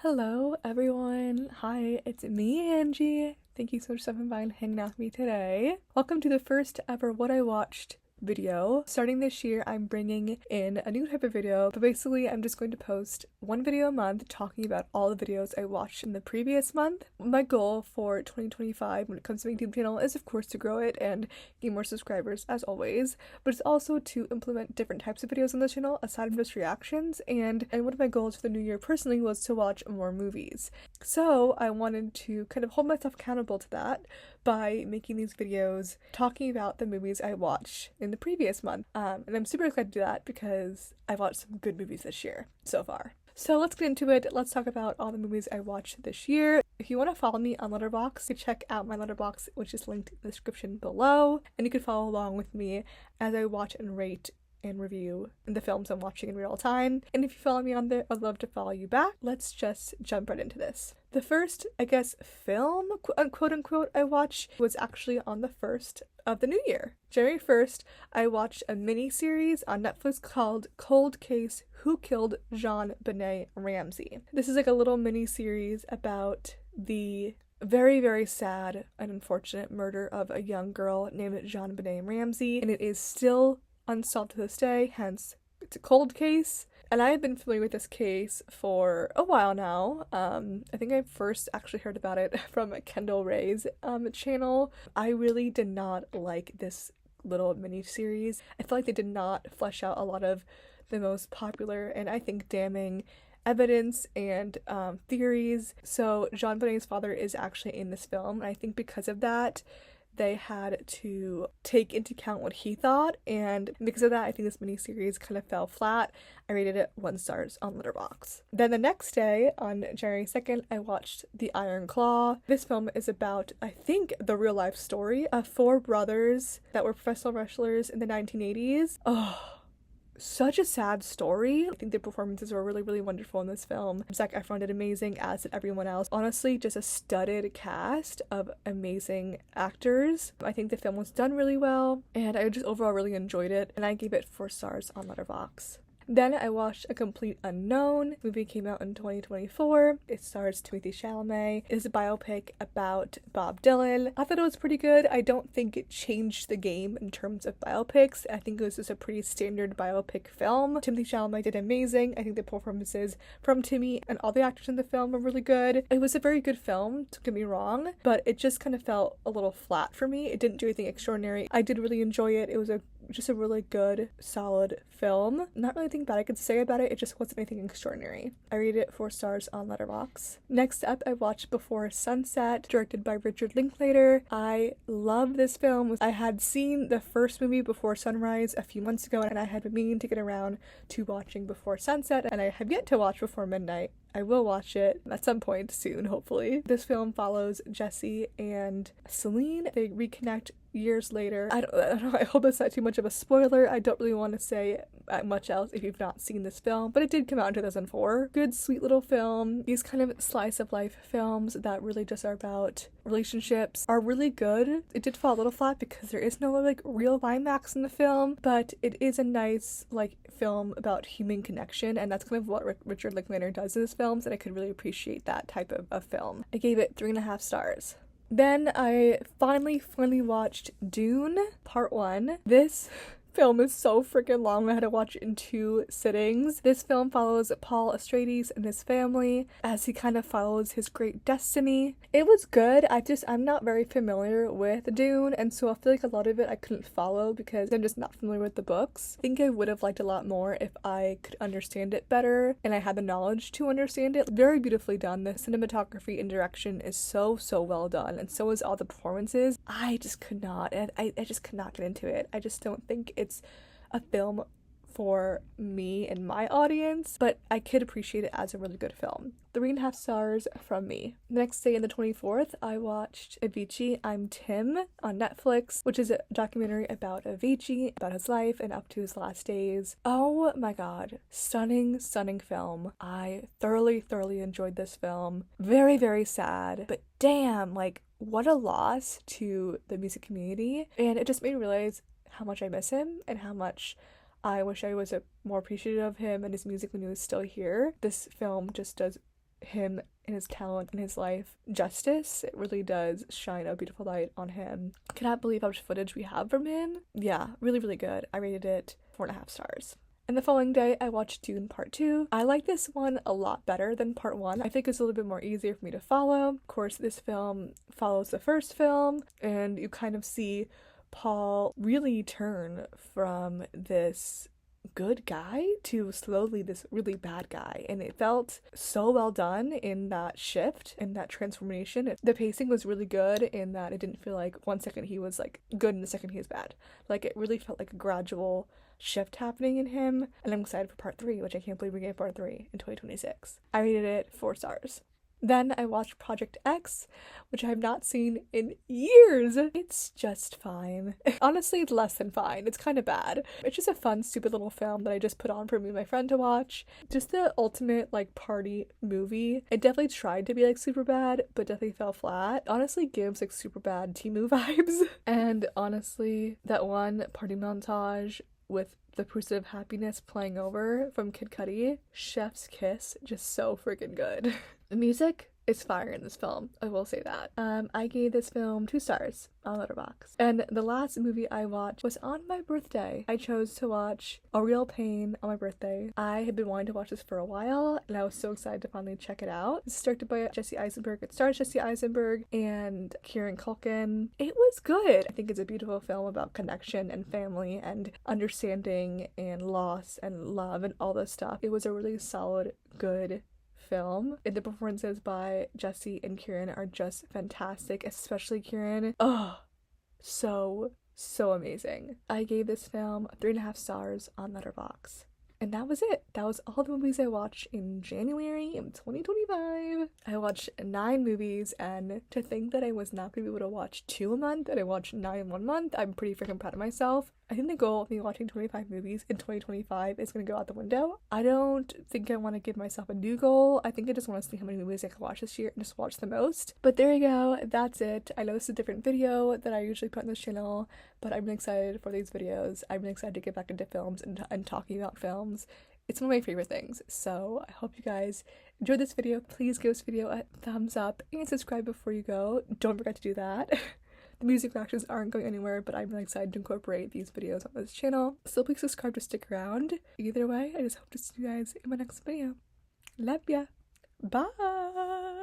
Hello, everyone. Hi, it's me, Angie. Thank you so much for stopping by and hanging out with me today. Welcome to the first ever What I Watched video. Starting this year, I'm bringing in a new type of video, but basically I'm just going to post one video a month talking about all the videos I watched in the previous month. My goal for 2025 when it comes to my YouTube channel is of course to grow it and gain more subscribers as always, but it's also to implement different types of videos on the channel aside from just reactions, and one of my goals for the new year personally was to watch more movies. So I wanted to kind of hold myself accountable to that by making these videos talking about the movies I watched in the previous month. And I'm super excited to do that because I've watched some good movies this year so far. So let's get into it. Let's talk about all the movies I watched this year. If you want to follow me on Letterboxd, you can check out my Letterboxd, which is linked in the description below. And you can follow along with me as I watch and rate and review the films I'm watching in real time. And if you follow me on there, I'd love to follow you back. Let's just jump right into this. The first, film, quote unquote, I watched was actually on the 1st of the new year. January 1st, I watched a mini-series on Netflix called Cold Case: Who Killed JonBenét Ramsey. This is like a little mini-series about the very, very sad and unfortunate murder of a young girl named JonBenét Ramsey, and it is still unsolved to this day, hence it's a cold case. And I have been familiar with this case for a while now. I think I first actually heard about it from Kendall Ray's channel. I really did not like this little mini-series. I feel like they did not flesh out a lot of the most popular and I think damning evidence and theories. So JonBenét's father is actually in this film, and I think because of that they had to take into account what he thought, and because of that, I think this miniseries kind of fell flat. I rated it 1 star on Letterboxd. Then the next day, on January 2nd, I watched The Iron Claw. This film is about, I think, the real life story of 4 brothers that were professional wrestlers in the 1980s. Oh, such a sad story. I think the performances were really, really wonderful in this film. Zac Efron did amazing, as did everyone else. Honestly, just a studded cast of amazing actors. I think the film was done really well, and I just overall really enjoyed it, and I gave it 4 stars on Letterboxd. Then I watched A Complete Unknown. The movie came out in 2024. It stars Timothée Chalamet. It is a biopic about Bob Dylan. I thought it was pretty good. I don't think it changed the game in terms of biopics. I think it was just a pretty standard biopic film. Timothée Chalamet did amazing. I think the performances from Timmy and all the actors in the film were really good. It was a very good film, don't get me wrong, but it just kind of felt a little flat for me. It didn't do anything extraordinary. I did really enjoy it. It was just a really good, solid film. Not really anything bad I could say about it, it just wasn't anything extraordinary. I rated it 4 stars on Letterboxd. Next up, I watched Before Sunset, directed by Richard Linklater. I love this film. I had seen the first movie, Before Sunrise, a few months ago, and I had been meaning to get around to watching Before Sunset, and I have yet to watch Before Midnight. I will watch it at some point soon, hopefully. This film follows Jesse and Celine. They reconnect years later. I don't know, I hope it's not too much of a spoiler. I don't really want to say much else if you've not seen this film, but it did come out in 2004. Good, sweet little film. These kind of slice of life films that really just are about relationships are really good. It did fall a little flat because there is no like real climax in the film, but it is a nice like film about human connection, and that's kind of what Richard Linklater does in his films, and I could really appreciate that type of film. I gave it 3.5 stars. Then I finally watched Dune Part 1. This film is so freaking long. I had to watch it in 2 sittings. This film follows Paul Atreides and his family as he kind of follows his great destiny. It was good. I'm not very familiar with Dune, and so I feel like a lot of it I couldn't follow because I'm just not familiar with the books. I think I would have liked a lot more if I could understand it better and I had the knowledge to understand it. Very beautifully done. The cinematography and direction is so well done, and so is all the performances. I just could not. I just could not get into it. I just don't think it's a film for me and my audience, but I could appreciate it as a really good film. 3.5 stars from me. The next day, on the 24th, I watched Avicii, I'm Tim on Netflix, which is a documentary about Avicii, about his life and up to his last days. Oh my god. Stunning film. I thoroughly enjoyed this film. Very sad, but damn, like, what a loss to the music community. And it just made me realize how much I miss him and how much I wish I was more appreciative of him and his music when he was still here. This film just does him and his talent and his life justice. It really does shine a beautiful light on him. Cannot believe how much footage we have from him. Yeah, really, really good. I rated it 4.5 stars. And the following day, I watched Dune Part 2. I like this one a lot better than Part 1. I think it's a little bit more easier for me to follow. Of course, this film follows the first film, and you kind of see Paul really turn from this good guy to slowly this really bad guy, and it felt so well done in that shift, in that transformation. The pacing was really good in that it didn't feel like 1 second he was like good and the second he was bad. Like, it really felt like a gradual shift happening in him, and I'm excited for Part 3, which I can't believe we get Part 3 in 2026. I rated it 4 stars. Then I watched Project X, which I have not seen in years. It's just fine. Honestly, it's less than fine. It's kind of bad. It's just a fun, stupid little film that I just put on for me and my friend to watch. Just the ultimate, like, party movie. It definitely tried to be, like, super bad, but definitely fell flat. Honestly gives, like, super bad Temu vibes. And honestly, that one party montage with the Pursuit of Happiness playing over from Kid Cudi, chef's kiss, just so freaking good. The music is fire in this film, I will say that. I gave this film 2 stars on Letterboxd. And the last movie I watched was on my birthday. I chose to watch A Real Pain on my birthday. I had been wanting to watch this for a while, and I was so excited to finally check it out. It's directed by Jesse Eisenberg. It stars Jesse Eisenberg and Kieran Culkin. It was good. I think it's a beautiful film about connection and family and understanding and loss and love and all this stuff. It was a really solid, good film. And the performances by Jesse and Kieran are just fantastic, especially Kieran. Oh, so amazing. I gave this film 3.5 stars on Letterboxd. And that was it. That was all the movies I watched in January of 2025. I watched 9 movies, and to think that I was not going to be able to watch 2 a month and I watched 9 in 1 month, I'm pretty freaking proud of myself. I think the goal of me watching 25 movies in 2025 is going to go out the window. I don't think I want to give myself a new goal. I think I just want to see how many movies I can watch this year and just watch the most. But there you go. That's it. I know this is a different video that I usually put on this channel, but I'm really excited for these videos. I'm really excited to get back into films and talking about films. It's one of my favorite things. So I hope you guys enjoyed this video. Please give this video a thumbs up and subscribe before you go. Don't forget to do that. The music reactions aren't going anywhere, but I'm really excited to incorporate these videos on this channel. So please subscribe to stick around. Either way, I just hope to see you guys in my next video. Love ya. Bye.